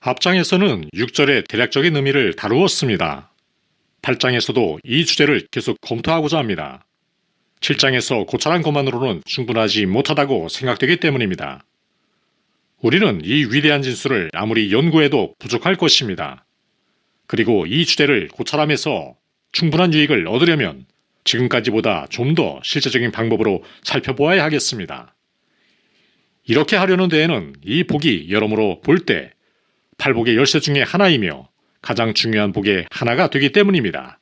앞장에서는 6절의 대략적인 의미를 다루었습니다. 8장에서도 이 주제를 계속 검토하고자 합니다. 7장에서 고찰한 것만으로는 충분하지 못하다고 생각되기 때문입니다. 우리는 이 위대한 진수를 아무리 연구해도 부족할 것입니다. 그리고 이 주제를 고찰하면서 충분한 유익을 얻으려면 지금까지보다 좀 더 실제적인 방법으로 살펴보아야 하겠습니다. 이렇게 하려는 데에는 이 복이 여러모로 볼 때 팔복의 열쇠 중에 하나이며 가장 중요한 복의 하나가 되기 때문입니다.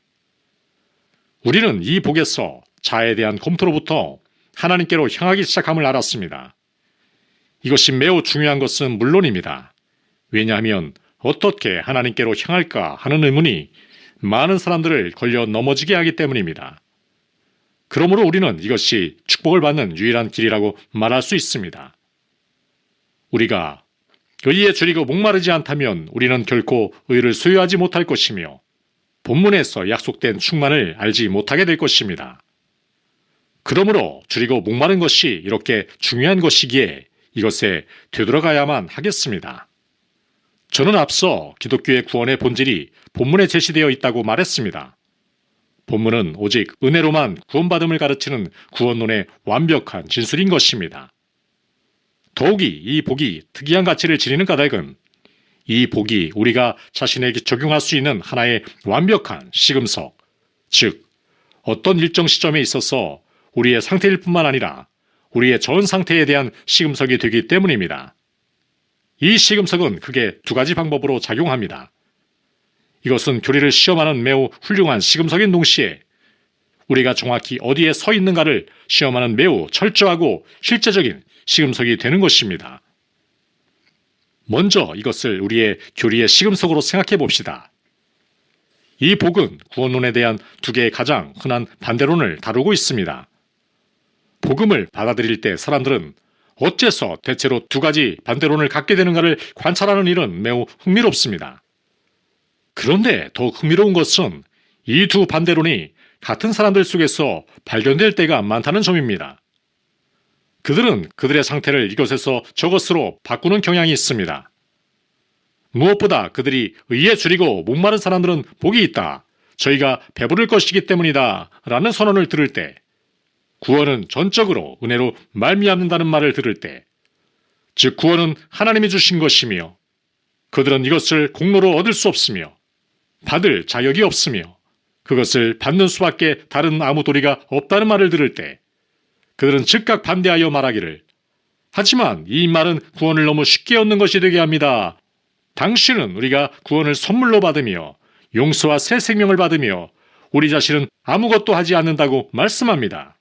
우리는 이 복에서 자아에 대한 검토로부터 하나님께로 향하기 시작함을 알았습니다. 이것이 매우 중요한 것은 물론입니다. 왜냐하면 어떻게 하나님께로 향할까 하는 의문이 많은 사람들을 걸려 넘어지게 하기 때문입니다. 그러므로 우리는 이것이 축복을 받는 유일한 길이라고 말할 수 있습니다. 우리가 의에 줄이고 목마르지 않다면 우리는 결코 의를 소유하지 못할 것이며 본문에서 약속된 충만을 알지 못하게 될 것입니다. 그러므로 줄이고 목마른 것이 이렇게 중요한 것이기에 이것에 되돌아가야만 하겠습니다. 저는 앞서 기독교의 구원의 본질이 본문에 제시되어 있다고 말했습니다. 본문은 오직 은혜로만 구원받음을 가르치는 구원론의 완벽한 진술인 것입니다. 더욱이 이 복이 특이한 가치를 지니는 까닭은 이 복이 우리가 자신에게 적용할 수 있는 하나의 완벽한 시금석, 즉 어떤 일정 시점에 있어서 우리의 상태일 뿐만 아니라 우리의 전 상태에 대한 시금석이 되기 때문입니다. 이 시금석은 크게 두 가지 방법으로 작용합니다. 이것은 교리를 시험하는 매우 훌륭한 시금석인 동시에 우리가 정확히 어디에 서 있는가를 시험하는 매우 철저하고 실제적인 시금석이 되는 것입니다. 먼저 이것을 우리의 교리의 시금석으로 생각해 봅시다. 이 복은 구원론에 대한 두 개의 가장 흔한 반대론을 다루고 있습니다. 복음을 받아들일 때 사람들은 어째서 대체로 두 가지 반대론을 갖게 되는가를 관찰하는 일은 매우 흥미롭습니다. 그런데 더 흥미로운 것은 이 두 반대론이 같은 사람들 속에서 발견될 때가 많다는 점입니다. 그들은 그들의 상태를 이것에서 저것으로 바꾸는 경향이 있습니다. 무엇보다 그들이 의에 줄이고 목마른 사람들은 복이 있다. 저희가 배부를 것이기 때문이다. 라는 선언을 들을 때, 구원은 전적으로 은혜로 말미암는다는 말을 들을 때, 즉 구원은 하나님이 주신 것이며 그들은 이것을 공로로 얻을 수 없으며 받을 자격이 없으며 그것을 받는 수밖에 다른 아무 도리가 없다는 말을 들을 때 그들은 즉각 반대하여 말하기를, 하지만 이 말은 구원을 너무 쉽게 얻는 것이 되게 합니다. 당신은 우리가 구원을 선물로 받으며 용서와 새 생명을 받으며 우리 자신은 아무것도 하지 않는다고 말씀합니다.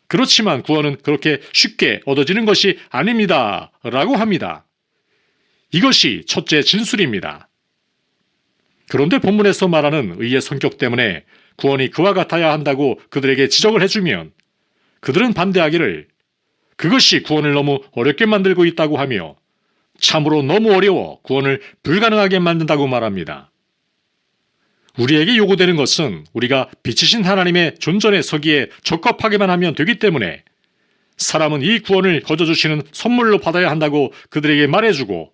그렇지만 구원은 그렇게 쉽게 얻어지는 것이 아닙니다. 라고 합니다. 이것이 첫째 진술입니다. 그런데 본문에서 말하는 의의 성격 때문에 구원이 그와 같아야 한다고 그들에게 지적을 해주면 그들은 반대하기를, 그것이 구원을 너무 어렵게 만들고 있다고 하며 참으로 너무 어려워 구원을 불가능하게 만든다고 말합니다. 우리에게 요구되는 것은 우리가 빛이신 하나님의 존전에 서기에 적합하게만 하면 되기 때문에 사람은 이 구원을 거저주시는 선물로 받아야 한다고 그들에게 말해주고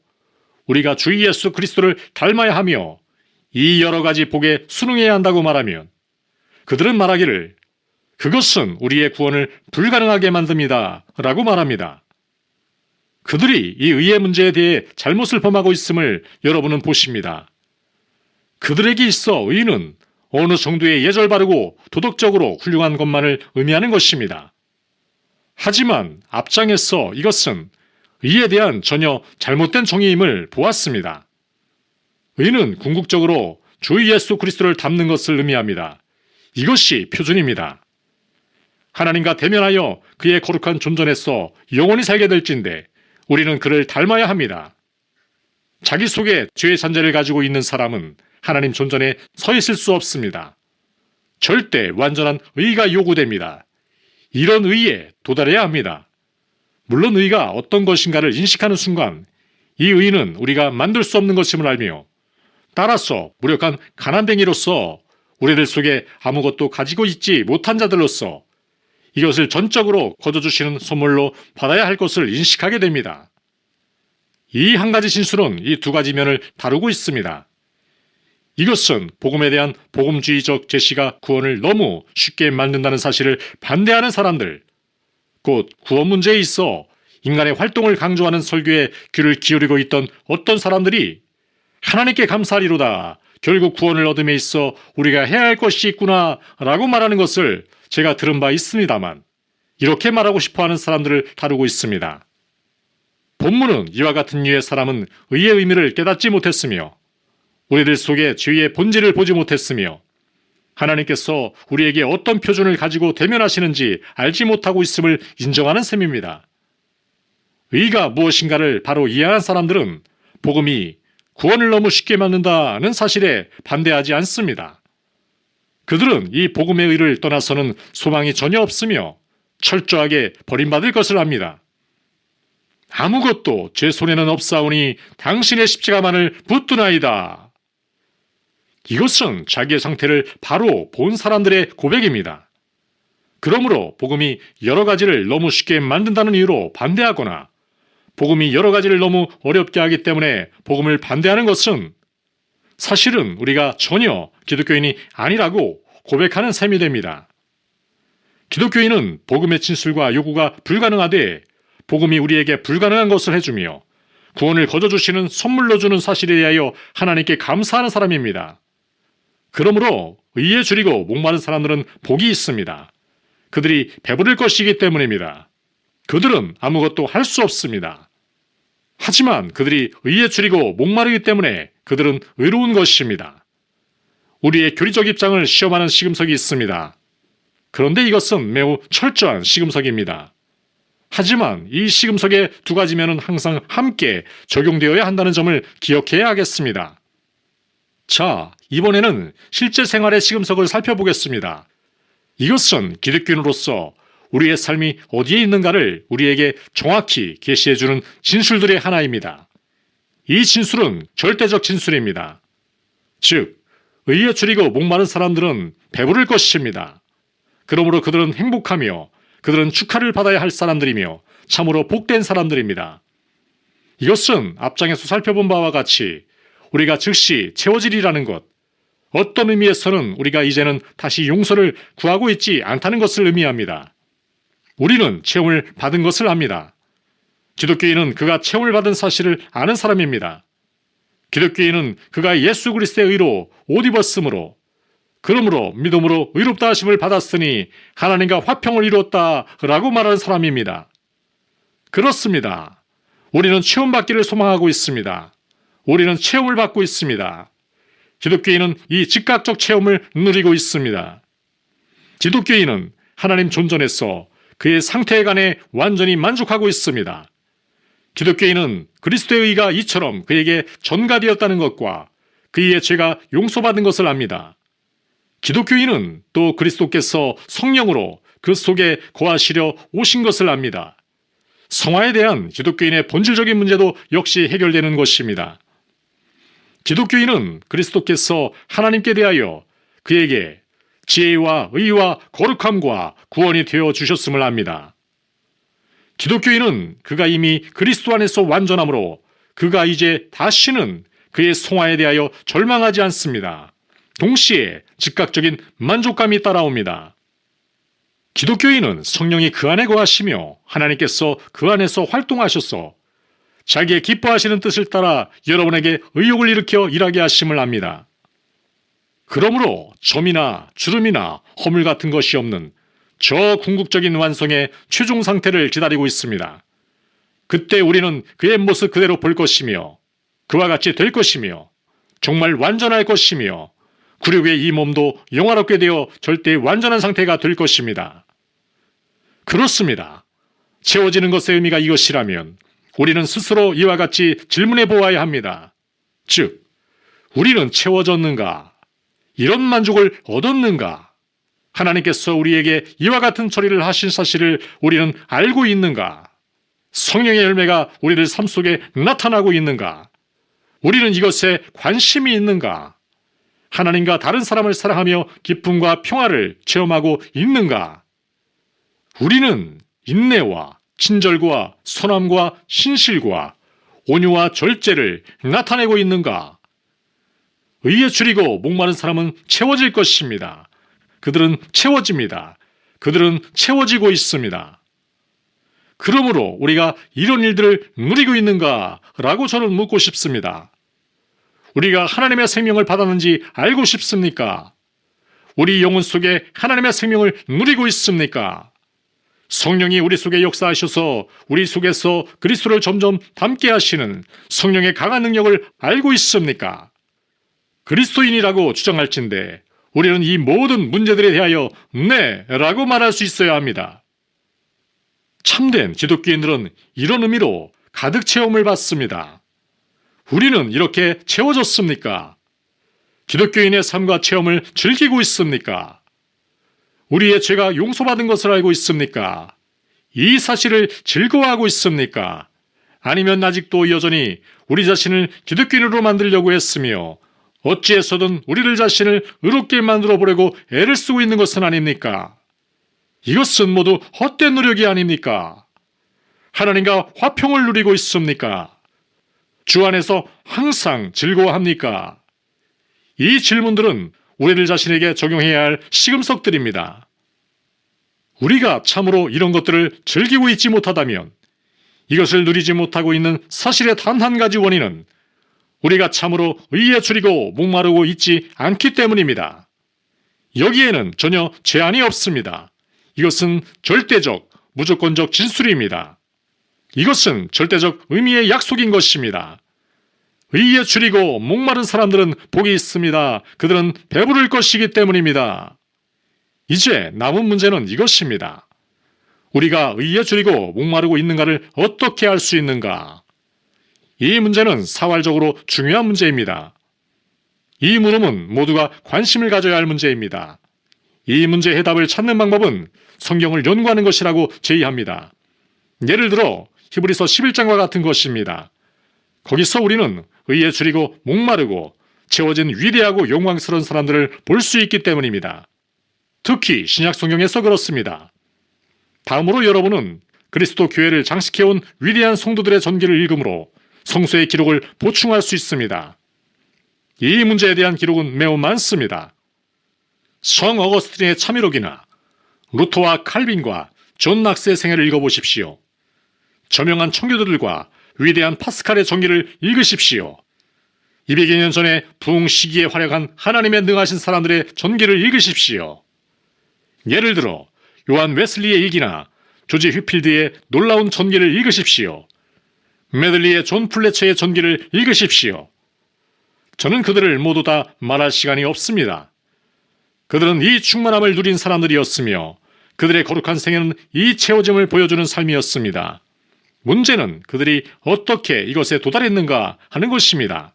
우리가 주 예수 그리스도를 닮아야 하며 이 여러 가지 복에 순응해야 한다고 말하면 그들은 말하기를, 그것은 우리의 구원을 불가능하게 만듭니다. 라고 말합니다. 그들이 이 의의 문제에 대해 잘못을 범하고 있음을 여러분은 보십니다. 그들에게 있어 의는 어느 정도의 예절 바르고 도덕적으로 훌륭한 것만을 의미하는 것입니다. 하지만 앞장에서 이것은 의에 대한 전혀 잘못된 정의임을 보았습니다. 의는 궁극적으로 주 예수 그리스도를 닮는 것을 의미합니다. 이것이 표준입니다. 하나님과 대면하여 그의 거룩한 존전에서 영원히 살게 될진데 우리는 그를 닮아야 합니다. 자기 속에 죄의 잔재를 가지고 있는 사람은 하나님 존전에 서 있을 수 없습니다. 절대 완전한 의가 요구됩니다. 이런 의에 도달해야 합니다. 물론 의가 어떤 것인가를 인식하는 순간 이 의는 우리가 만들 수 없는 것임을 알며 따라서 무력한 가난뱅이로서 우리들 속에 아무것도 가지고 있지 못한 자들로서 이것을 전적으로 거둬주시는 선물로 받아야 할 것을 인식하게 됩니다. 이 한 가지 진술은 이 두 가지 면을 다루고 있습니다. 이것은 복음에 대한 복음주의적 제시가 구원을 너무 쉽게 만든다는 사실을 반대하는 사람들, 곧 구원 문제에 있어 인간의 활동을 강조하는 설교에 귀를 기울이고 있던 어떤 사람들이 하나님께 감사하리로다, 결국 구원을 얻음에 있어 우리가 해야 할 것이 있구나 라고 말하는 것을 제가 들은 바 있습니다만, 이렇게 말하고 싶어하는 사람들을 다루고 있습니다. 본문은 이와 같은 류의 사람은 의의 의미를 깨닫지 못했으며 우리들 속에 죄의 본질을 보지 못했으며 하나님께서 우리에게 어떤 표준을 가지고 대면하시는지 알지 못하고 있음을 인정하는 셈입니다. 의가 무엇인가를 바로 이해한 사람들은 복음이 구원을 너무 쉽게 만든다는 사실에 반대하지 않습니다. 그들은 이 복음의 의를 떠나서는 소망이 전혀 없으며 철저하게 버림받을 것을 압니다. 아무것도 제 손에는 없사오니 당신의 십자가만을 붙드나이다. 이것은 자기의 상태를 바로 본 사람들의 고백입니다. 그러므로 복음이 여러 가지를 너무 쉽게 만든다는 이유로 반대하거나 복음이 여러 가지를 너무 어렵게 하기 때문에 복음을 반대하는 것은 사실은 우리가 전혀 기독교인이 아니라고 고백하는 셈이 됩니다. 기독교인은 복음의 진술과 요구가 불가능하되 복음이 우리에게 불가능한 것을 해주며 구원을 거저주시는 선물로 주는 사실에 대하여 하나님께 감사하는 사람입니다. 그러므로 의에 줄이고 목마른 사람들은 복이 있습니다. 그들이 배부를 것이기 때문입니다. 그들은 아무것도 할 수 없습니다. 하지만 그들이 의에 줄이고 목마르기 때문에 그들은 의로운 것입니다. 우리의 교리적 입장을 시험하는 시금석이 있습니다. 그런데 이것은 매우 철저한 시금석입니다. 하지만 이 시금석의 두 가지 면은 항상 함께 적용되어야 한다는 점을 기억해야 하겠습니다. 자, 이번에는 실제 생활의 시금석을 살펴보겠습니다. 이것은 기독교인으로서 우리의 삶이 어디에 있는가를 우리에게 정확히 계시해주는 진술들의 하나입니다. 이 진술은 절대적 진술입니다. 즉, 의에 줄이고 목마른 사람들은 배부를 것입니다. 그러므로 그들은 행복하며 그들은 축하를 받아야 할 사람들이며 참으로 복된 사람들입니다. 이것은 앞장에서 살펴본 바와 같이 우리가 즉시 채워지리라는 것, 어떤 의미에서는 우리가 이제는 다시 용서를 구하고 있지 않다는 것을 의미합니다. 우리는 채움을 받은 것을 압니다. 기독교인은 그가 채움을 받은 사실을 아는 사람입니다. 기독교인은 그가 예수 그리스도의 의로 옷 입었으므로, 그러므로 믿음으로 의롭다 하심을 받았으니 하나님과 화평을 이루었다라고 말하는 사람입니다. 그렇습니다. 우리는 체험받기를 소망하고 있습니다. 우리는 체험을 받고 있습니다. 기독교인은 이 즉각적 체험을 누리고 있습니다. 기독교인은 하나님 존전에서 그의 상태에 관해 완전히 만족하고 있습니다. 기독교인은 그리스도의 의가 이처럼 그에게 전가되었다는 것과 그의 죄가 용서받은 것을 압니다. 기독교인은 또 그리스도께서 성령으로 그 속에 거하시려 오신 것을 압니다. 성화에 대한 기독교인의 본질적인 문제도 역시 해결되는 것입니다. 기독교인은 그리스도께서 하나님께 대하여 그에게 지혜와 의와 거룩함과 구원이 되어 주셨음을 압니다. 기독교인은 그가 이미 그리스도 안에서 완전함으로 그가 이제 다시는 그의 성화에 대하여 절망하지 않습니다. 동시에 즉각적인 만족감이 따라옵니다. 기독교인은 성령이 그 안에 거하시며 하나님께서 그 안에서 활동하셔서 자기의 기뻐하시는 뜻을 따라 여러분에게 의욕을 일으켜 일하게 하심을 압니다. 그러므로 점이나 주름이나 허물 같은 것이 없는 저 궁극적인 완성의 최종 상태를 기다리고 있습니다. 그때 우리는 그의 모습 그대로 볼 것이며 그와 같이 될 것이며 정말 완전할 것이며 구력의 이 몸도 영화롭게 되어 절대 완전한 상태가 될 것입니다. 그렇습니다. 채워지는 것의 의미가 이것이라면 우리는 스스로 이와 같이 질문해 보아야 합니다. 즉, 우리는 채워졌는가? 이런 만족을 얻었는가? 하나님께서 우리에게 이와 같은 처리를 하신 사실을 우리는 알고 있는가? 성령의 열매가 우리들 삶 속에 나타나고 있는가? 우리는 이것에 관심이 있는가? 하나님과 다른 사람을 사랑하며 기쁨과 평화를 체험하고 있는가? 우리는 인내와 친절과 선함과 신실과 온유와 절제를 나타내고 있는가? 의에 줄이고 목마른 사람은 채워질 것입니다. 그들은 채워집니다. 그들은 채워지고 있습니다. 그러므로 우리가 이런 일들을 누리고 있는가? 라고 저는 묻고 싶습니다. 우리가 하나님의 생명을 받았는지 알고 싶습니까? 우리 영혼 속에 하나님의 생명을 누리고 있습니까? 성령이 우리 속에 역사하셔서 우리 속에서 그리스도를 점점 닮게 하시는 성령의 강한 능력을 알고 있습니까? 그리스도인이라고 주장할진대 우리는 이 모든 문제들에 대하여 네 라고 말할 수 있어야 합니다. 참된 기독교인들은 이런 의미로 가득 채움을 받습니다. 우리는 이렇게 채워졌습니까? 기독교인의 삶과 체험을 즐기고 있습니까? 우리의 죄가 용서받은 것을 알고 있습니까? 이 사실을 즐거워하고 있습니까? 아니면 아직도 여전히 우리 자신을 기독교인으로 만들려고 했으며 어찌해서든 우리를 자신을 의롭게 만들어 보려고 애를 쓰고 있는 것은 아닙니까? 이것은 모두 헛된 노력이 아닙니까? 하나님과 화평을 누리고 있습니까? 주 안에서 항상 즐거워합니까? 이 질문들은 우리들 자신에게 적용해야 할 시금석들입니다. 우리가 참으로 이런 것들을 즐기고 있지 못하다면 이것을 누리지 못하고 있는 사실의 단 한 가지 원인은 우리가 참으로 의에 줄이고 목마르고 있지 않기 때문입니다. 여기에는 전혀 제한이 없습니다. 이것은 절대적, 무조건적 진술입니다. 이것은 절대적 의미의 약속인 것입니다. 의에 줄이고 목마른 사람들은 복이 있습니다. 그들은 배부를 것이기 때문입니다. 이제 남은 문제는 이것입니다. 우리가 의에 줄이고 목마르고 있는가를 어떻게 알 수 있는가? 이 문제는 사활적으로 중요한 문제입니다. 이 물음은 모두가 관심을 가져야 할 문제입니다. 이 문제의 해답을 찾는 방법은 성경을 연구하는 것이라고 제의합니다. 예를 들어 히브리서 11장과 같은 것입니다. 거기서 우리는 의에 줄이고 목마르고 채워진 위대하고 영광스러운 사람들을 볼 수 있기 때문입니다. 특히 신약 성경에서 그렇습니다. 다음으로 여러분은 그리스도 교회를 장식해온 위대한 성도들의 전기를 읽음으로 성서의 기록을 보충할 수 있습니다. 이 문제에 대한 기록은 매우 많습니다. 성 어거스틴의 참여록이나 루터와 칼빈과 존 낙스의 생애를 읽어보십시오. 저명한 청교도들과 위대한 파스칼의 전기를 읽으십시오. 200여 년 전에 부흥 시기에 활약한 하나님의 능하신 사람들의 전기를 읽으십시오. 예를 들어 요한 웨슬리의 일기나 조지 휘필드의 놀라운 전기를 읽으십시오. 메들리의 존 플래처의 전기를 읽으십시오. 저는 그들을 모두 다 말할 시간이 없습니다. 그들은 이 충만함을 누린 사람들이었으며 그들의 거룩한 생애는 이 채워짐을 보여주는 삶이었습니다. 문제는 그들이 어떻게 이것에 도달했는가 하는 것입니다.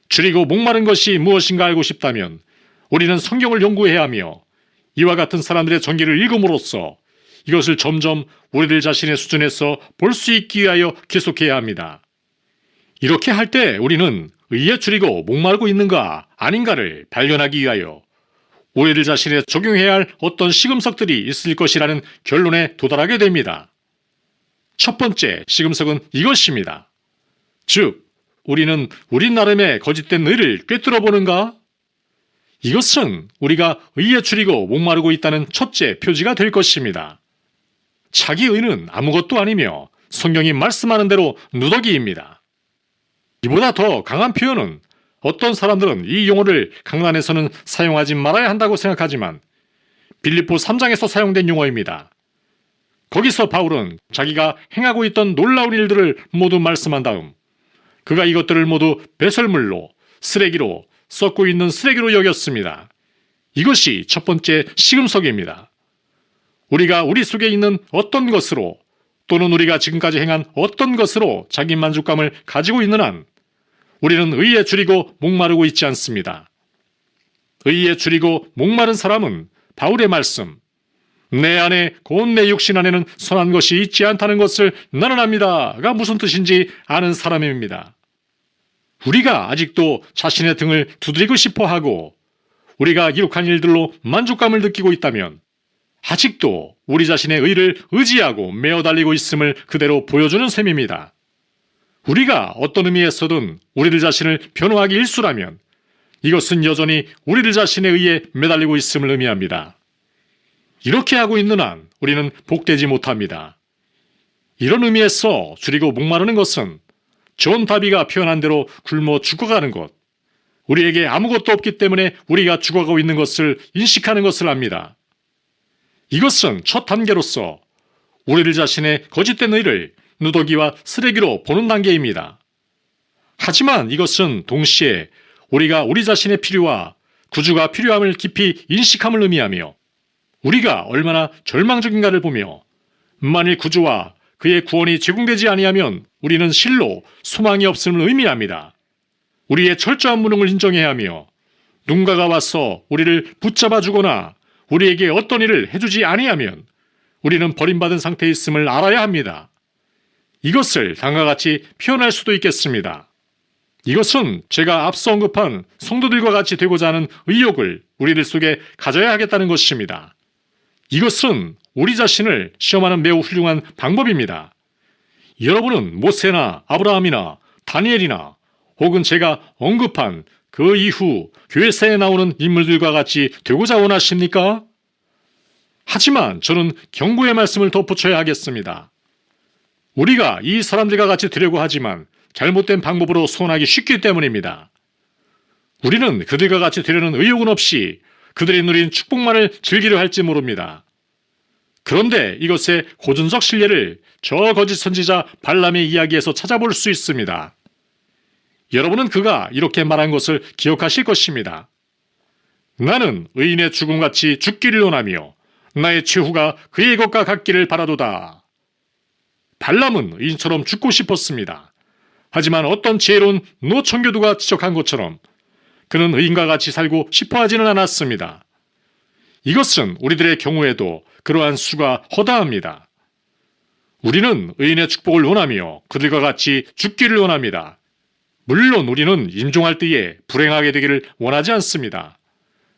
줄이고 목마른 것이 무엇인가 알고 싶다면 우리는 성경을 연구해야 하며 이와 같은 사람들의 전기를 읽음으로써 이것을 점점 우리들 자신의 수준에서 볼 수 있기 위하여 계속해야 합니다. 이렇게 할 때 우리는 의에 줄이고 목마르고 있는가 아닌가를 발견하기 위하여 우리들 자신에 적용해야 할 어떤 시금석들이 있을 것이라는 결론에 도달하게 됩니다. 첫 번째 시금석은 이것입니다. 즉, 우리는 우리 나름의 거짓된 의를 꿰뚫어 보는가? 이것은 우리가 의에 줄이고 목마르고 있다는 첫째 표지가 될 것입니다. 자기 의는 아무것도 아니며 성경이 말씀하는 대로 누더기입니다. 이보다 더 강한 표현은 어떤 사람들은 이 용어를 강단에서는 사용하지 말아야 한다고 생각하지만 빌립보 3장에서 사용된 용어입니다. 거기서 바울은 자기가 행하고 있던 놀라운 일들을 모두 말씀한 다음 그가 이것들을 모두 배설물로, 쓰레기로, 썩고 있는 쓰레기로 여겼습니다. 이것이 첫 번째 시금석입니다. 우리가 우리 속에 있는 어떤 것으로 또는 우리가 지금까지 행한 어떤 것으로 자기 만족감을 가지고 있는 한 우리는 의에 줄이고 목마르고 있지 않습니다. 의에 줄이고 목마른 사람은 바울의 말씀 내 안에 곧 내 육신 안에는 선한 것이 있지 않다는 것을 나는 압니다가 무슨 뜻인지 아는 사람입니다. 우리가 아직도 자신의 등을 두드리고 싶어하고 우리가 기록한 일들로 만족감을 느끼고 있다면 아직도 우리 자신의 의를 의지하고 메어 달리고 있음을 그대로 보여주는 셈입니다. 우리가 어떤 의미에서든 우리들 자신을 변호하기 일쑤라면 이것은 여전히 우리들 자신에 의해 매달리고 있음을 의미합니다. 이렇게 하고 있는 한 우리는 복되지 못합니다. 이런 의미에서 줄이고 목마르는 것은 존 다비가 표현한 대로 굶어 죽어가는 것, 우리에게 아무것도 없기 때문에 우리가 죽어가고 있는 것을 인식하는 것을 압니다. 이것은 첫 단계로서 우리들 자신의 거짓된 의를 누더기와 쓰레기로 보는 단계입니다. 하지만 이것은 동시에 우리가 우리 자신의 필요와 구주가 필요함을 깊이 인식함을 의미하며 우리가 얼마나 절망적인가를 보며 만일 구주와 그의 구원이 제공되지 아니하면 우리는 실로 소망이 없음을 의미합니다. 우리의 철저한 무능을 인정해야 하며 누군가가 와서 우리를 붙잡아 주거나 우리에게 어떤 일을 해주지 아니하면 우리는 버림받은 상태에 있음을 알아야 합니다. 이것을 다음과 같이 표현할 수도 있겠습니다. 이것은 제가 앞서 언급한 성도들과 같이 되고자 하는 의욕을 우리들 속에 가져야 하겠다는 것입니다. 이것은 우리 자신을 시험하는 매우 훌륭한 방법입니다. 여러분은 모세나 아브라함이나 다니엘이나 혹은 제가 언급한 그 이후 교회사에 나오는 인물들과 같이 되고자 원하십니까? 하지만 저는 경고의 말씀을 덧붙여야 하겠습니다. 우리가 이 사람들과 같이 되려고 하지만 잘못된 방법으로 소원하기 쉽기 때문입니다. 우리는 그들과 같이 되려는 의욕은 없이 그들이 누린 축복만을 즐기려 할지 모릅니다. 그런데 이것의 고전적 신뢰를 저 거짓 선지자 발람의 이야기에서 찾아볼 수 있습니다. 여러분은 그가 이렇게 말한 것을 기억하실 것입니다. 나는 의인의 죽음같이 죽기를 원하며 나의 최후가 그의 것과 같기를 바라도다. 발람은 의인처럼 죽고 싶었습니다. 하지만 어떤 지혜로운 노천교두가 지적한 것처럼 그는 의인과 같이 살고 싶어 하지는 않았습니다. 이것은 우리들의 경우에도 그러한 수가 허다합니다. 우리는 의인의 축복을 원하며 그들과 같이 죽기를 원합니다. 물론 우리는 임종할 때에 불행하게 되기를 원하지 않습니다.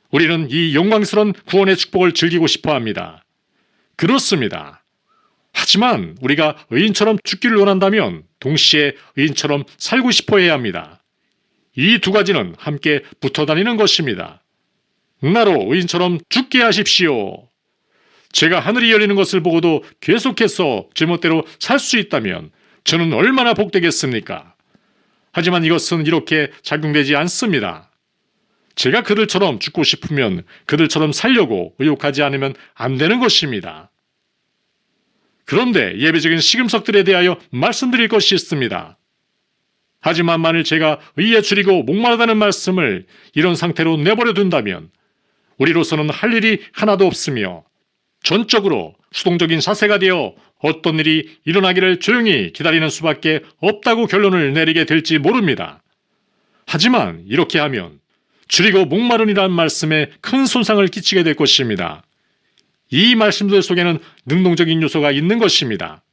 우리는 이 영광스러운 구원의 축복을 즐기고 싶어 합니다. 그렇습니다. 하지만 우리가 의인처럼 죽기를 원한다면 동시에 의인처럼 살고 싶어 해야 합니다. 이 두 가지는 함께 붙어 다니는 것입니다. 나로 의인처럼 죽게 하십시오. 제가 하늘이 열리는 것을 보고도 계속해서 제멋대로 살 수 있다면 저는 얼마나 복되겠습니까? 하지만 이것은 이렇게 작용되지 않습니다. 제가 그들처럼 죽고 싶으면 그들처럼 살려고 의욕하지 않으면 안 되는 것입니다. 그런데 예배적인 시금석들에 대하여 말씀드릴 것이 있습니다. 하지만 만일 제가 의에 줄이고 목마르다는 말씀을 이런 상태로 내버려 둔다면 우리로서는 할 일이 하나도 없으며 전적으로 수동적인 자세가 되어 어떤 일이 일어나기를 조용히 기다리는 수밖에 없다고 결론을 내리게 될지 모릅니다. 하지만 이렇게 하면 줄이고 목마른이라는 말씀에 큰 손상을 끼치게 될 것입니다. 이 말씀들 속에는 능동적인 요소가 있는 것입니다.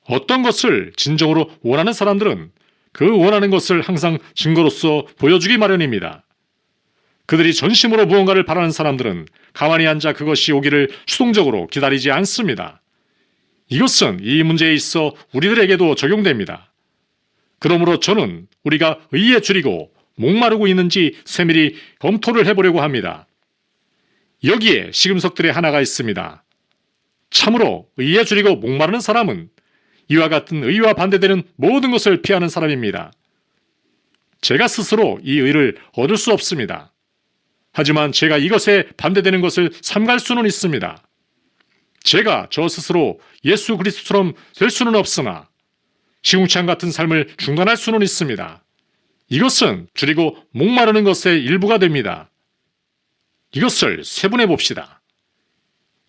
어떤 것을 진정으로 원하는 사람들은 그 원하는 것을 항상 증거로서 보여주기 마련입니다. 그들이 전심으로 무언가를 바라는 사람들은 가만히 앉아 그것이 오기를 수동적으로 기다리지 않습니다. 이것은 이 문제에 있어 우리들에게도 적용됩니다. 그러므로 저는 우리가 의에 줄이고 목마르고 있는지 세밀히 검토를 해보려고 합니다. 여기에 시금석들의 하나가 있습니다. 참으로 의에 줄이고 목마르는 사람은 이와 같은 의와 반대되는 모든 것을 피하는 사람입니다. 제가 스스로 이 의를 얻을 수 없습니다. 하지만 제가 이것에 반대되는 것을 삼갈 수는 있습니다. 제가 저 스스로 예수 그리스도처럼 될 수는 없으나 시궁창 같은 삶을 중단할 수는 있습니다. 이것은 줄이고 목마르는 것의 일부가 됩니다. 이것을 세분해 봅시다.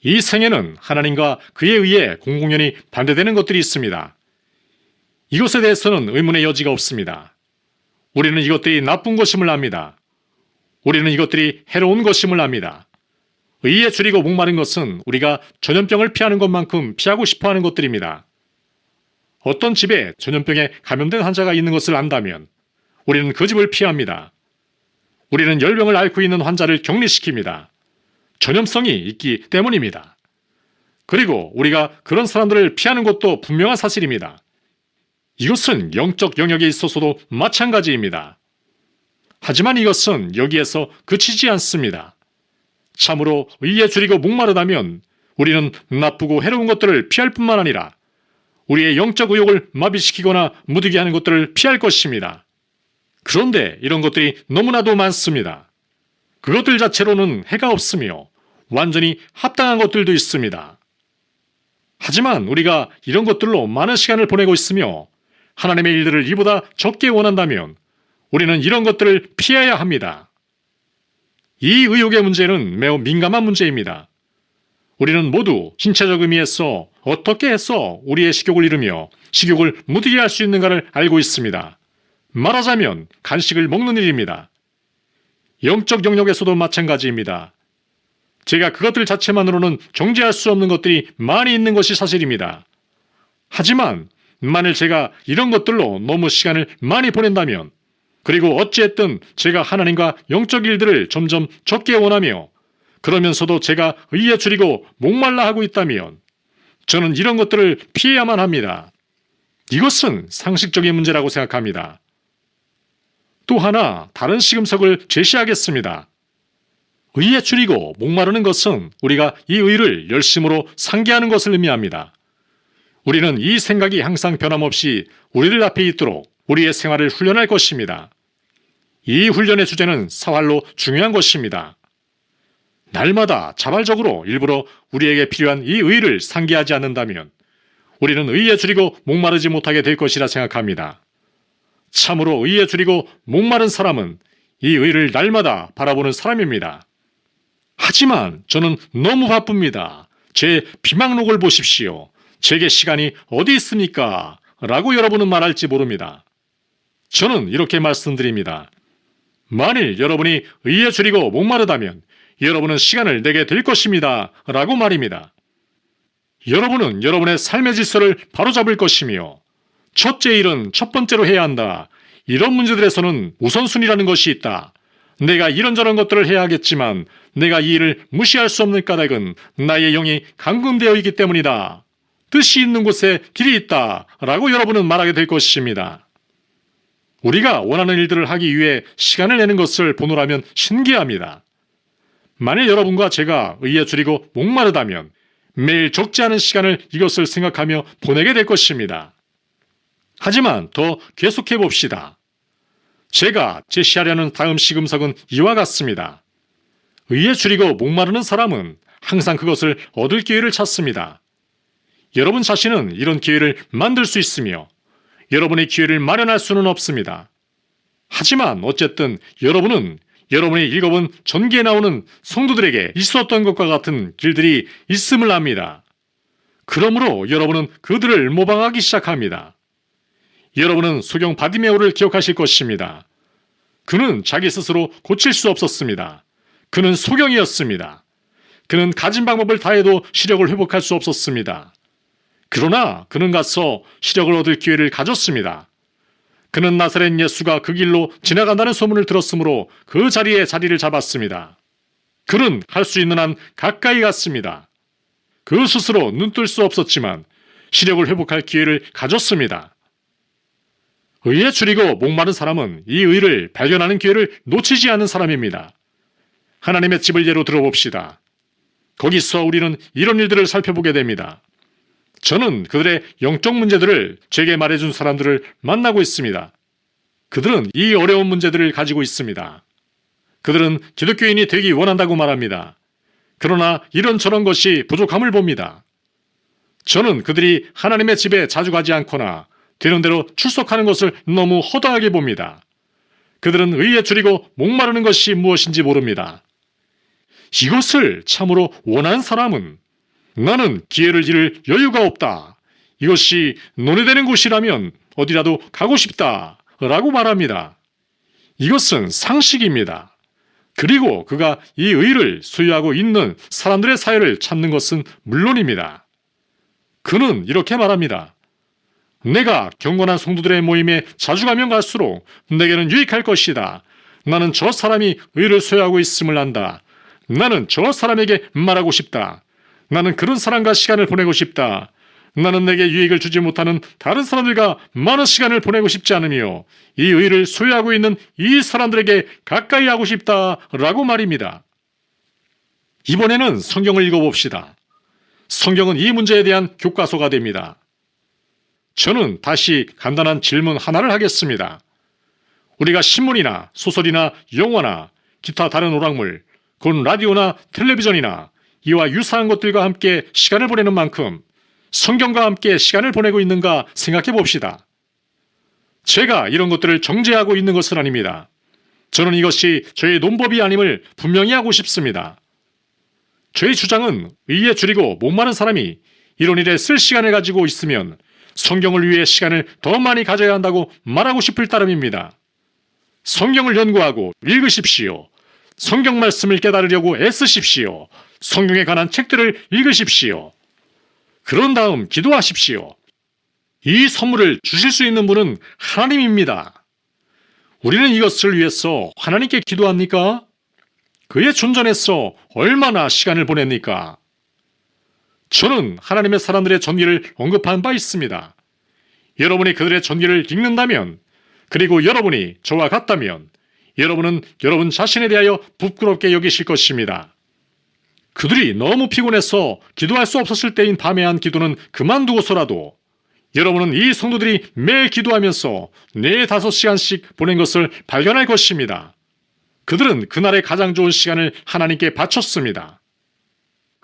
이 생에는 하나님과 그에 의해 공공연히 반대되는 것들이 있습니다. 이것에 대해서는 의문의 여지가 없습니다. 우리는 이것들이 나쁜 것임을 압니다. 우리는 이것들이 해로운 것임을 압니다. 의에 줄이고 목마른 것은 우리가 전염병을 피하는 것만큼 피하고 싶어하는 것들입니다. 어떤 집에 전염병에 감염된 환자가 있는 것을 안다면 우리는 그 집을 피합니다. 우리는 열병을 앓고 있는 환자를 격리시킵니다. 전염성이 있기 때문입니다. 그리고 우리가 그런 사람들을 피하는 것도 분명한 사실입니다. 이것은 영적 영역에 있어서도 마찬가지입니다. 하지만 이것은 여기에서 그치지 않습니다. 참으로 의에 줄이고 목마르다면 우리는 나쁘고 해로운 것들을 피할 뿐만 아니라 우리의 영적 의욕을 마비시키거나 무디게 하는 것들을 피할 것입니다. 그런데 이런 것들이 너무나도 많습니다. 그것들 자체로는 해가 없으며 완전히 합당한 것들도 있습니다. 하지만 우리가 이런 것들로 많은 시간을 보내고 있으며 하나님의 일들을 이보다 적게 원한다면 우리는 이런 것들을 피해야 합니다. 이 의욕의 문제는 매우 민감한 문제입니다. 우리는 모두 신체적 의미에서 어떻게 해서 우리의 식욕을 이루며 식욕을 무디게 할 수 있는가를 알고 있습니다. 말하자면 간식을 먹는 일입니다. 영적 영역에서도 마찬가지입니다. 제가 그것들 자체만으로는 정죄할 수 없는 것들이 많이 있는 것이 사실입니다. 하지만 만일 제가 이런 것들로 너무 시간을 많이 보낸다면, 그리고 어찌했든 제가 하나님과 영적 일들을 점점 적게 원하며 그러면서도 제가 의에 줄이고 목말라 하고 있다면 저는 이런 것들을 피해야만 합니다. 이것은 상식적인 문제라고 생각합니다. 또 하나 다른 시금석을 제시하겠습니다. 의에 줄이고 목마르는 것은 우리가 이 의를 열심으로 상기하는 것을 의미합니다. 우리는 이 생각이 항상 변함없이 우리들 앞에 있도록 우리의 생활을 훈련할 것입니다. 이 훈련의 주제는 사활로 중요한 것입니다. 날마다 자발적으로 일부러 우리에게 필요한 이 의를 상기하지 않는다면 우리는 의에 줄이고 목마르지 못하게 될 것이라 생각합니다. 참으로 의에 줄이고 목마른 사람은 이 의를 날마다 바라보는 사람입니다. 하지만 저는 너무 바쁩니다. 제 비망록을 보십시오. 제게 시간이 어디 있습니까? 라고 여러분은 말할지 모릅니다. 저는 이렇게 말씀드립니다. 만일 여러분이 의에 줄이고 목마르다면 여러분은 시간을 내게 될 것입니다. 라고 말입니다. 여러분은 여러분의 삶의 질서를 바로잡을 것이며 첫째 일은 첫 번째로 해야 한다. 이런 문제들에서는 우선순위라는 것이 있다. 내가 이런저런 것들을 해야 하겠지만 내가 이 일을 무시할 수 없는 까닭은 나의 영이 감금되어 있기 때문이다. 뜻이 있는 곳에 길이 있다. 라고 여러분은 말하게 될 것입니다. 우리가 원하는 일들을 하기 위해 시간을 내는 것을 보노라면 신기합니다. 만일 여러분과 제가 의에 줄이고 목마르다면 매일 적지 않은 시간을 이것을 생각하며 보내게 될 것입니다. 하지만 더 계속해 봅시다. 제가 제시하려는 다음 시금석은 이와 같습니다. 의에 줄이고 목마르는 사람은 항상 그것을 얻을 기회를 찾습니다. 여러분 자신은 이런 기회를 만들 수 있으며 여러분의 기회를 마련할 수는 없습니다. 하지만 어쨌든 여러분은 여러분이 읽어본 전기에 나오는 성도들에게 있었던 것과 같은 길들이 있음을 압니다. 그러므로 여러분은 그들을 모방하기 시작합니다. 여러분은 소경 바디메오를 기억하실 것입니다. 그는 자기 스스로 고칠 수 없었습니다. 그는 소경이었습니다. 그는 가진 방법을 다해도 시력을 회복할 수 없었습니다. 그러나 그는 가서 시력을 얻을 기회를 가졌습니다. 그는 나사렛 예수가 그 길로 지나간다는 소문을 들었으므로 그 자리에 자리를 잡았습니다. 그는 할 수 있는 한 가까이 갔습니다. 그 스스로 눈뜰 수 없었지만 시력을 회복할 기회를 가졌습니다. 의에 줄이고 목마른 사람은 이 의를 발견하는 기회를 놓치지 않는 사람입니다. 하나님의 집을 예로 들어봅시다. 거기서 우리는 이런 일들을 살펴보게 됩니다. 저는 그들의 영적 문제들을 제게 말해준 사람들을 만나고 있습니다. 그들은 이 어려운 문제들을 가지고 있습니다. 그들은 기독교인이 되기 원한다고 말합니다. 그러나 이런저런 것이 부족함을 봅니다. 저는 그들이 하나님의 집에 자주 가지 않거나 되는 대로 출석하는 것을 너무 허다하게 봅니다. 그들은 의에 줄이고 목마르는 것이 무엇인지 모릅니다. 이것을 참으로 원하는 사람은 나는 기회를 잃을 여유가 없다. 이것이 논의되는 곳이라면 어디라도 가고 싶다. 라고 말합니다. 이것은 상식입니다. 그리고 그가 이 의를 소유하고 있는 사람들의 사회를 찾는 것은 물론입니다. 그는 이렇게 말합니다. 내가 경건한 성도들의 모임에 자주 가면 갈수록 내게는 유익할 것이다. 나는 저 사람이 의를 소유하고 있음을 안다. 나는 저 사람에게 말하고 싶다. 나는 그런 사람과 시간을 보내고 싶다. 나는 내게 유익을 주지 못하는 다른 사람들과 많은 시간을 보내고 싶지 않으며 이 의를 소유하고 있는 이 사람들에게 가까이 하고 싶다라고 말입니다. 이번에는 성경을 읽어봅시다. 성경은 이 문제에 대한 교과서가 됩니다. 저는 다시 간단한 질문 하나를 하겠습니다. 우리가 신문이나 소설이나 영화나 기타 다른 오락물, 곧 라디오나 텔레비전이나 이와 유사한 것들과 함께 시간을 보내는 만큼 성경과 함께 시간을 보내고 있는가 생각해 봅시다. 제가 이런 것들을 정죄하고 있는 것은 아닙니다. 저는 이것이 저의 논법이 아님을 분명히 하고 싶습니다. 저의 주장은 의에 줄이고 목마른 사람이 이런 일에 쓸 시간을 가지고 있으면 성경을 위해 시간을 더 많이 가져야 한다고 말하고 싶을 따름입니다. 성경을 연구하고 읽으십시오. 성경 말씀을 깨달으려고 애쓰십시오. 성경에 관한 책들을 읽으십시오. 그런 다음 기도하십시오. 이 선물을 주실 수 있는 분은 하나님입니다. 우리는 이것을 위해서 하나님께 기도합니까? 그의 존전에서 얼마나 시간을 보냅니까? 저는 하나님의 사람들의 전기를 언급한 바 있습니다. 여러분이 그들의 전기를 읽는다면, 그리고 여러분이 저와 같다면 여러분은 여러분 자신에 대하여 부끄럽게 여기실 것입니다. 그들이 너무 피곤해서 기도할 수 없었을 때인 밤에 한 기도는 그만두고서라도 여러분은 이 성도들이 매일 기도하면서 4-5시간씩 보낸 것을 발견할 것입니다. 그들은 그날의 가장 좋은 시간을 하나님께 바쳤습니다.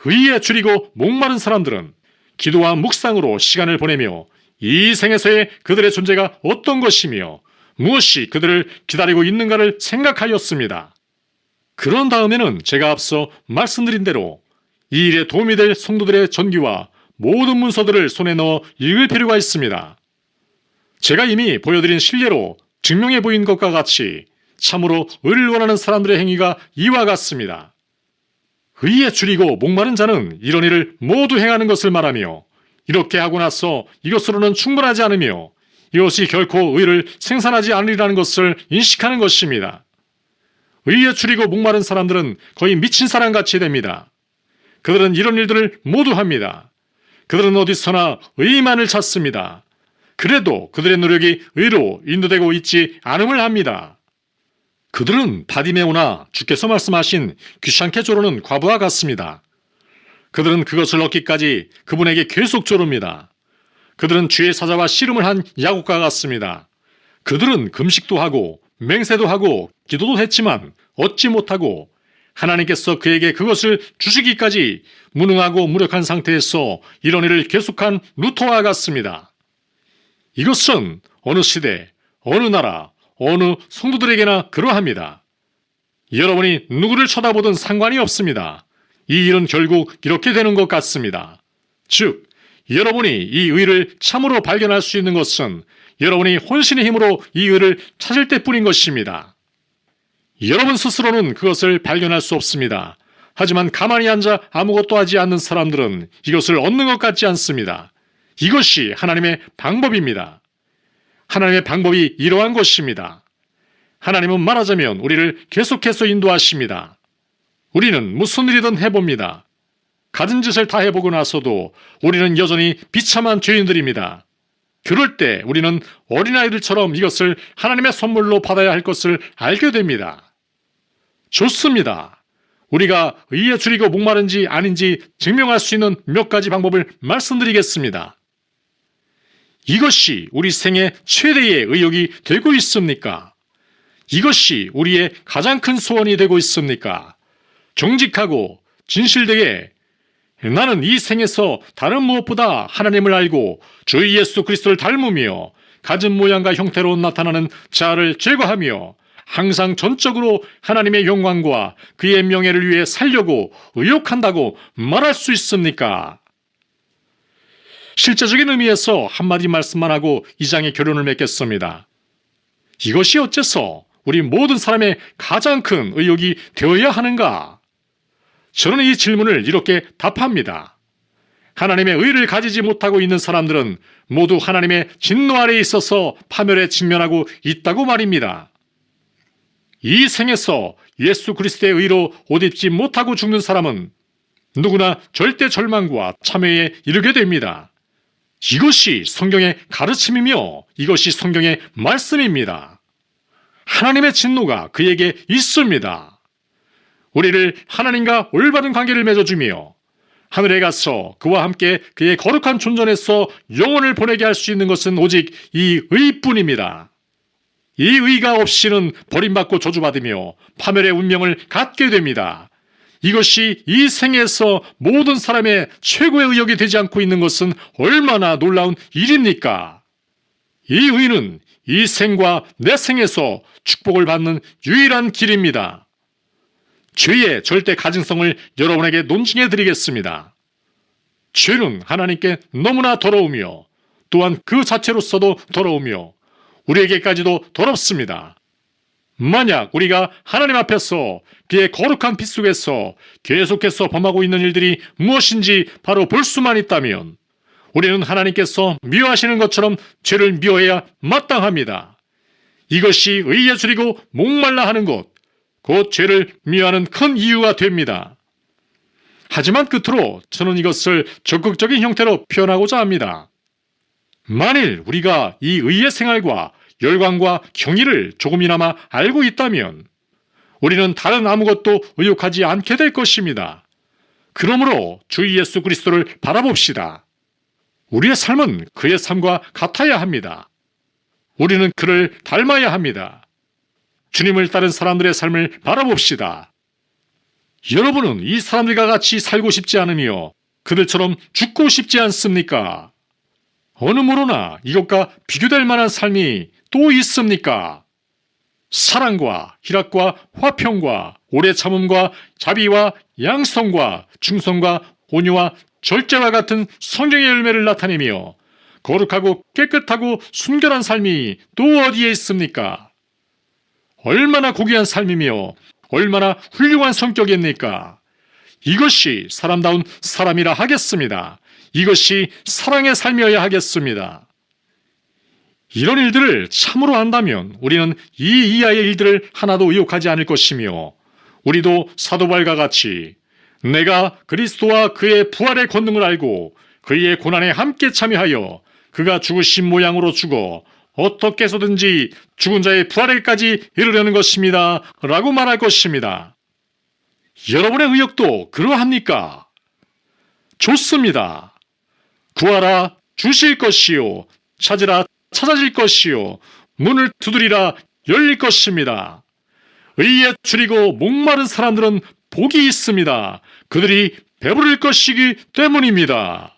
의에 줄이고 목마른 사람들은 기도와 묵상으로 시간을 보내며 이 생에서의 그들의 존재가 어떤 것이며 무엇이 그들을 기다리고 있는가를 생각하였습니다. 그런 다음에는 제가 앞서 말씀드린 대로 이 일에 도움이 될 성도들의 전기와 모든 문서들을 손에 넣어 읽을 필요가 있습니다. 제가 이미 보여드린 실례로 증명해 보인 것과 같이 참으로 의를 원하는 사람들의 행위가 이와 같습니다. 의에 줄이고 목마른 자는 이런 일을 모두 행하는 것을 말하며 이렇게 하고 나서 이것으로는 충분하지 않으며 이것이 결코 의를 생산하지 않으리라는 것을 인식하는 것입니다. 의에 줄이고 목마른 사람들은 거의 미친 사람같이 됩니다. 그들은 이런 일들을 모두 합니다. 그들은 어디서나 의만을 찾습니다. 그래도 그들의 노력이 의로 인도되고 있지 않음을 합니다. 그들은 바디메오나 주께서 말씀하신 귀찮게 조르는 과부와 같습니다. 그들은 그것을 얻기까지 그분에게 계속 조릅니다. 그들은 주의 사자와 씨름을 한 야곱과 같습니다. 그들은 금식도 하고 맹세도 하고 기도도 했지만 얻지 못하고 하나님께서 그에게 그것을 주시기까지 무능하고 무력한 상태에서 이런 일을 계속한 루터와 같습니다. 이것은 어느 시대, 어느 나라, 어느 성도들에게나 그러합니다. 여러분이 누구를 쳐다보든 상관이 없습니다. 이 일은 결국 이렇게 되는 것 같습니다. 즉, 여러분이 이 의를 참으로 발견할 수 있는 것은 여러분이 혼신의 힘으로 이 의를 찾을 때뿐인 것입니다. 여러분 스스로는 그것을 발견할 수 없습니다. 하지만 가만히 앉아 아무것도 하지 않는 사람들은 이것을 얻는 것 같지 않습니다. 이것이 하나님의 방법입니다. 하나님의 방법이 이러한 것입니다. 하나님은 말하자면 우리를 계속해서 인도하십니다. 우리는 무슨 일이든 해봅니다. 가진 짓을 다 해보고 나서도 우리는 여전히 비참한 죄인들입니다. 그럴 때 우리는 어린아이들처럼 이것을 하나님의 선물로 받아야 할 것을 알게 됩니다. 좋습니다. 우리가 의에 줄이고 목마른지 아닌지 증명할 수 있는 몇 가지 방법을 말씀드리겠습니다. 이것이 우리 생의 최대의 의욕이 되고 있습니까? 이것이 우리의 가장 큰 소원이 되고 있습니까? 정직하고 진실되게 나는 이 생에서 다른 무엇보다 하나님을 알고 주 예수 그리스도를 닮으며 가진 모양과 형태로 나타나는 자아를 제거하며 항상 전적으로 하나님의 영광과 그의 명예를 위해 살려고 의욕한다고 말할 수 있습니까? 실제적인 의미에서 한마디 말씀만 하고 이 장의 결론을 맺겠습니다. 이것이 어째서 우리 모든 사람의 가장 큰 의욕이 되어야 하는가? 저는 이 질문을 이렇게 답합니다. 하나님의 의를 가지지 못하고 있는 사람들은 모두 하나님의 진노 아래에 있어서 파멸에 직면하고 있다고 말입니다. 이 생에서 예수 그리스도의 의로 옷 입지 못하고 죽는 사람은 누구나 절대 절망과 참회에 이르게 됩니다. 이것이 성경의 가르침이며 이것이 성경의 말씀입니다. 하나님의 진노가 그에게 있습니다. 우리를 하나님과 올바른 관계를 맺어주며 하늘에 가서 그와 함께 그의 거룩한 존전에서 영혼을 보내게 할 수 있는 것은 오직 이 의뿐입니다. 이 의가 없이는 버림받고 저주받으며 파멸의 운명을 갖게 됩니다. 이것이 이 생에서 모든 사람의 최고의 의역이 되지 않고 있는 것은 얼마나 놀라운 일입니까? 이 의는 이 생과 내 생에서 축복을 받는 유일한 길입니다. 죄의 절대 가증성을 여러분에게 논증해 드리겠습니다. 죄는 하나님께 너무나 더러우며 또한 그 자체로서도 더러우며 우리에게까지도 더럽습니다. 만약 우리가 하나님 앞에서 그의 거룩한 빛 속에서 계속해서 범하고 있는 일들이 무엇인지 바로 볼 수만 있다면 우리는 하나님께서 미워하시는 것처럼 죄를 미워해야 마땅합니다. 이것이 의에 줄이고 목말라 하는 것, 곧 죄를 미워하는 큰 이유가 됩니다. 하지만 끝으로 저는 이것을 적극적인 형태로 표현하고자 합니다. 만일 우리가 이 의의 생활과 열광과 경의를 조금이나마 알고 있다면 우리는 다른 아무것도 의욕하지 않게 될 것입니다. 그러므로 주 예수 그리스도를 바라봅시다. 우리의 삶은 그의 삶과 같아야 합니다. 우리는 그를 닮아야 합니다. 주님을 따른 사람들의 삶을 바라봅시다. 여러분은 이 사람들과 같이 살고 싶지 않으며 그들처럼 죽고 싶지 않습니까? 어느 무로나 이것과 비교될 만한 삶이 또 있습니까? 사랑과 희락과 화평과 오래 참음과 자비와 양성과 충성과 온유와 절제와 같은 성령의 열매를 나타내며 거룩하고 깨끗하고 순결한 삶이 또 어디에 있습니까? 얼마나 고귀한 삶이며 얼마나 훌륭한 성격입니까? 이것이 사람다운 사람이라 하겠습니다. 이것이 사랑의 삶이어야 하겠습니다. 이런 일들을 참으로 안다면 우리는 이 이하의 일들을 하나도 의욕하지 않을 것이며 우리도 사도 바울과 같이 내가 그리스도와 그의 부활의 권능을 알고 그의 고난에 함께 참여하여 그가 죽으신 모양으로 죽어 어떻게 해서든지 죽은 자의 부활에까지 이르려는 것입니다. 라고 말할 것입니다. 여러분의 의욕도 그러합니까? 좋습니다. 구하라 주실 것이요 찾으라 찾아질 것이요 문을 두드리라 열릴 것입니다. 의에 줄이고 목마른 사람들은 복이 있습니다. 그들이 배부를 것이기 때문입니다.